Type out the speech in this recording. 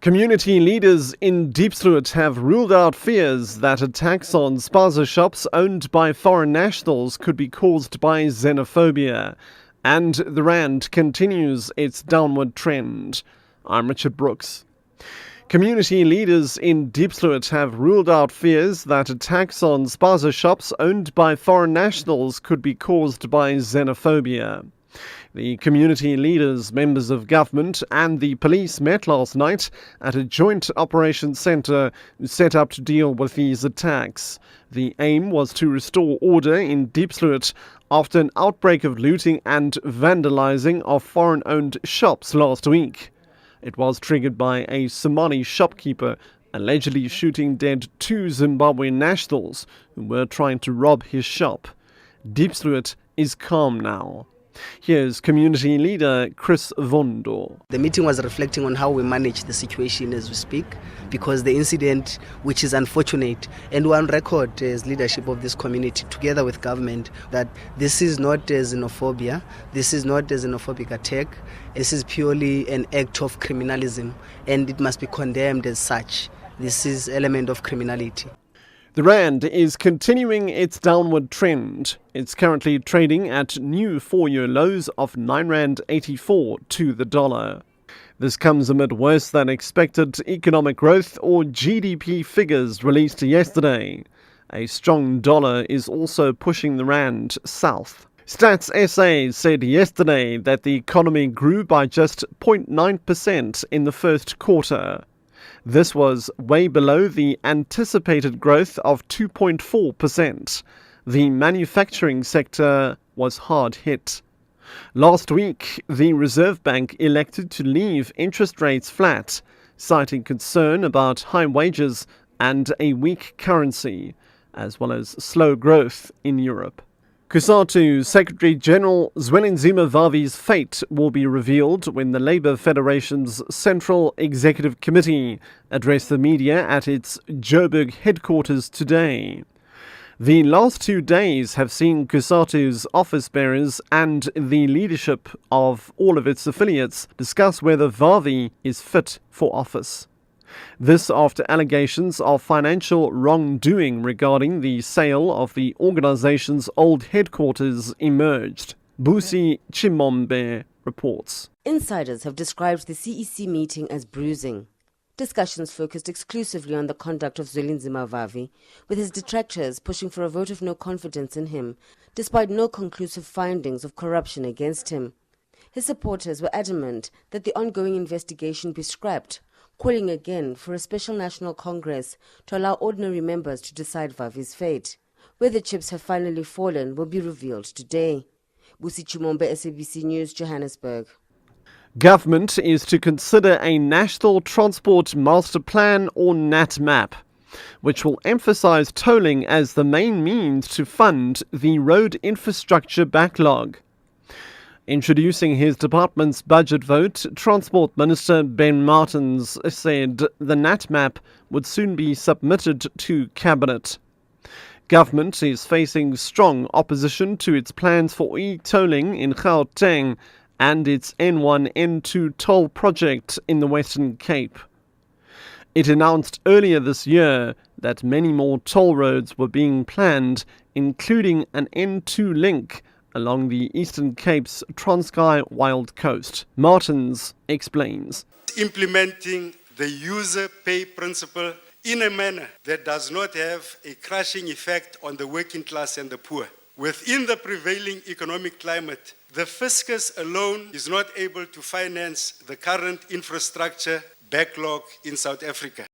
Community leaders in Diepsloot have ruled out fears that attacks on spaza shops owned by foreign nationals could be caused by xenophobia, and the rand continues its downward trend. I'm Richard Brooks. Community leaders in Diepsloot have ruled out fears that attacks on spaza shops owned by foreign nationals could be caused by xenophobia. The community leaders, members of government and the police met last night at a joint operations centre set up to deal with these attacks. The aim was to restore order in Diepsloot after an outbreak of looting and vandalising of foreign-owned shops last week. It was triggered by a Somali shopkeeper allegedly shooting dead 2 Zimbabwean nationals who were trying to rob his shop. Diepsloot is calm now. Here's community leader Chris Vondo. The meeting was reflecting on how we manage the situation as we speak, because the incident, which is unfortunate, and we're on record as leadership of this community together with government, that this is not a xenophobia, this is not a xenophobic attack, this is purely an act of criminalism and it must be condemned as such. This is an element of criminality. The rand is continuing its downward trend. It's currently trading at new 4-year lows of R9.84 to the dollar. This comes amid worse than expected economic growth or GDP figures released yesterday. A strong dollar is also pushing the rand south. Stats SA said yesterday that the economy grew by just 0.9% in the first quarter. This was way below the anticipated growth of 2.4%. The manufacturing sector was hard hit. Last week, the Reserve Bank elected to leave interest rates flat, citing concern about high wages and a weak currency, as well as slow growth in Europe. COSATU Secretary-General Zwelinzima Vavi's fate will be revealed when the Labour Federation's Central Executive Committee addressed the media at its Joburg headquarters today. The last 2 days have seen COSATU's office bearers and the leadership of all of its affiliates discuss whether Vavi is fit for office. This after allegations of financial wrongdoing regarding the sale of the organization's old headquarters emerged. Busi Chimombe reports. Insiders have described the CEC meeting as bruising. Discussions focused exclusively on the conduct of Zwelinzima Vavi, with his detractors pushing for a vote of no confidence in him, despite no conclusive findings of corruption against him. His supporters were adamant that the ongoing investigation be scrapped, calling again for a special national congress to allow ordinary members to decide Vavi's fate. Where the chips have finally fallen will be revealed today. Busi Chimombe, SABC News, Johannesburg. Government is to consider a National Transport Master Plan or NatMap, which will emphasize tolling as the main means to fund the road infrastructure backlog. Introducing his department's budget vote, Transport Minister Ben Martins said the NatMap would soon be submitted to Cabinet. Government is facing strong opposition to its plans for e-tolling in Gauteng and its N1-N2 toll project in the Western Cape. It announced earlier this year that many more toll roads were being planned, including an N2 link along the Eastern Cape's Transkei Wild Coast. Martins explains. Implementing the user pay principle in a manner that does not have a crushing effect on the working class and the poor. Within the prevailing economic climate, the fiscus alone is not able to finance the current infrastructure backlog in South Africa.